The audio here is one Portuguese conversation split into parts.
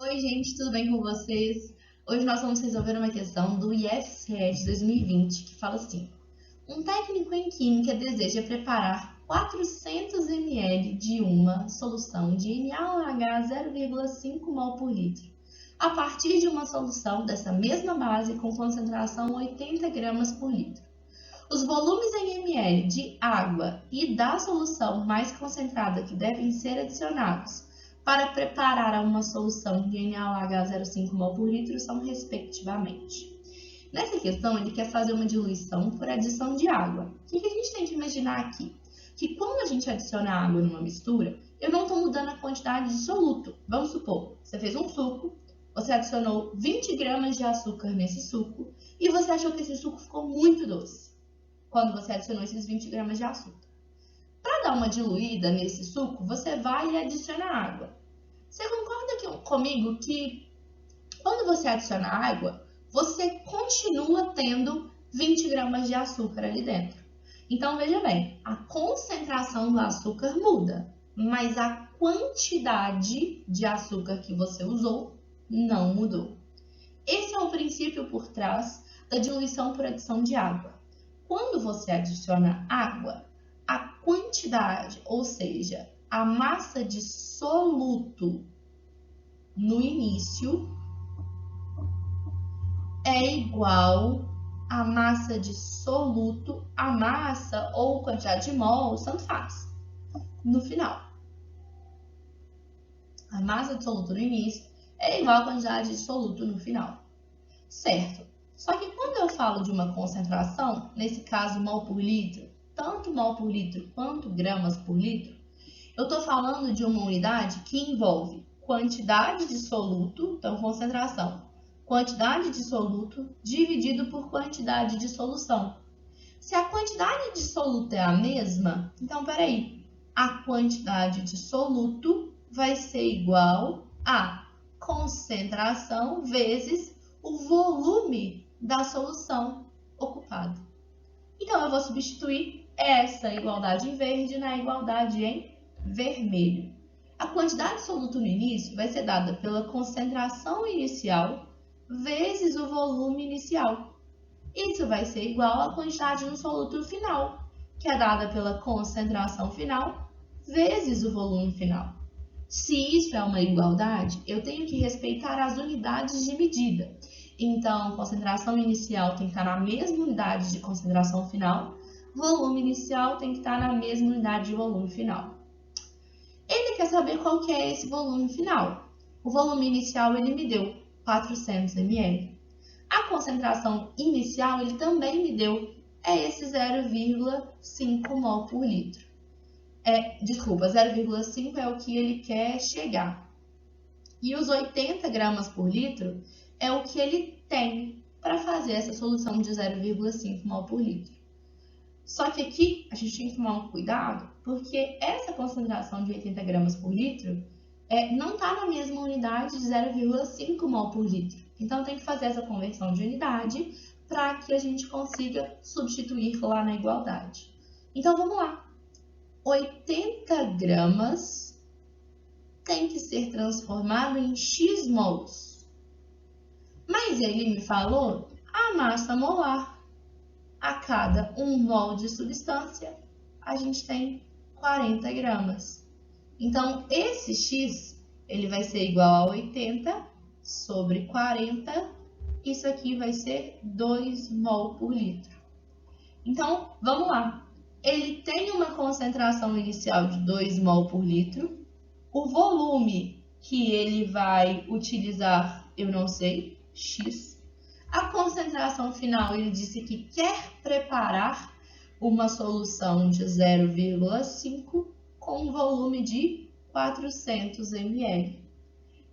Oi, gente, tudo bem com vocês? Hoje nós vamos resolver uma questão do IFCE de 2020 que fala assim: um técnico em química deseja preparar 400 ml de uma solução de NaOH 0,5 mol por litro, a partir de uma solução dessa mesma base com concentração 80 gramas por litro. Os volumes em ml de água e da solução mais concentrada que devem ser adicionados para preparar uma solução de NaOH 0,5 mol por litro são respectivamente. Nessa questão, ele quer fazer uma diluição por adição de água. O que a gente tem que imaginar aqui? Que quando a gente adiciona água numa mistura, eu não estou mudando a quantidade de soluto. Vamos supor, você fez um suco, você adicionou 20 gramas de açúcar nesse suco e você achou que esse suco ficou muito doce quando você adicionou esses 20 gramas de açúcar. Para dar uma diluída nesse suco, você vai e adiciona água. Você concorda comigo que quando você adiciona água, você continua tendo 20 gramas de açúcar ali dentro. Então, veja bem, a concentração do açúcar muda, mas a quantidade de açúcar que você usou não mudou. Esse é o princípio por trás da diluição por adição de água. Quando você adiciona água, a quantidade, ou seja, a massa de soluto no início é igual à massa de soluto, a massa ou quantidade de mol, tanto faz, no final. A massa de soluto no início é igual à quantidade de soluto no final, certo? Só que quando eu falo de uma concentração, nesse caso mol por litro, tanto mol por litro quanto gramas por litro, eu estou falando de uma unidade que envolve quantidade de soluto, então concentração, quantidade de soluto dividido por quantidade de solução. Se a quantidade de soluto é a mesma, então peraí, a quantidade de soluto vai ser igual a concentração vezes o volume da solução ocupada. Então, eu vou substituir essa igualdade em verde na igualdade em vermelho. A quantidade de soluto no início vai ser dada pela concentração inicial vezes o volume inicial. Isso vai ser igual à quantidade no soluto final, que é dada pela concentração final vezes o volume final. Se isso é uma igualdade, eu tenho que respeitar as unidades de medida. Então, concentração inicial tem que estar na mesma unidade de concentração final, volume inicial tem que estar na mesma unidade de volume final. Ele quer saber qual que é esse volume final. O volume inicial ele me deu 400 ml. A concentração inicial ele também me deu esse 0,5 mol por litro. 0,5 é o que ele quer chegar. E os 80 gramas por litro é o que ele tem para fazer essa solução de 0,5 mol por litro. Só que aqui a gente tem que tomar um cuidado, porque essa concentração de 80 gramas por litro não está na mesma unidade de 0,5 mol por litro. Então tem que fazer essa conversão de unidade para que a gente consiga substituir lá na igualdade. Então vamos lá. 80 gramas tem que ser transformado em X mols. Mas ele me falou a massa molar. A cada 1 mol de substância, a gente tem 40 gramas. Então, esse X ele vai ser igual a 80 sobre 40. Isso aqui vai ser 2 mol por litro. Então, vamos lá. Ele tem uma concentração inicial de 2 mol por litro. O volume que ele vai utilizar, eu não sei, X. A concentração final, ele disse que quer preparar uma solução de 0,5 com um volume de 400 ml.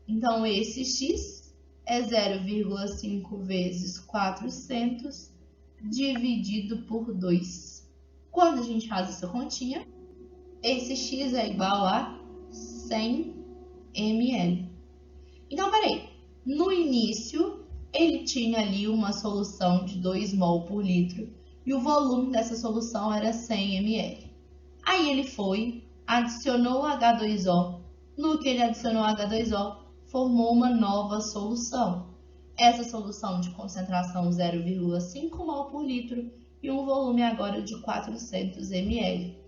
Então, esse X é 0,5 vezes 400 dividido por 2. Quando a gente faz essa continha, esse X é igual a 100 ml. Então, peraí, no início ele tinha ali uma solução de 2 mol por litro e o volume dessa solução era 100 ml. Aí ele foi, adicionou H2O. No que ele adicionou H2O, formou uma nova solução. Essa solução de concentração 0,5 mol por litro e um volume agora de 400 ml.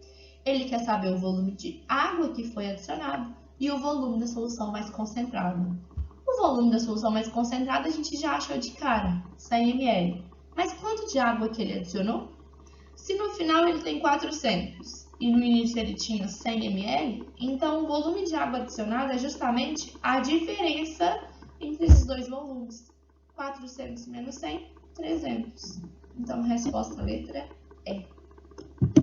Ele quer saber o volume de água que foi adicionado e o volume da solução mais concentrada. O volume da solução mais concentrada a gente já achou de cara, 100 ml. Mas quanto de água que ele adicionou? Se no final ele tem 400 e no início ele tinha 100 ml, então o volume de água adicionado é justamente a diferença entre esses dois volumes. 400 menos 100, 300. Então, a resposta letra é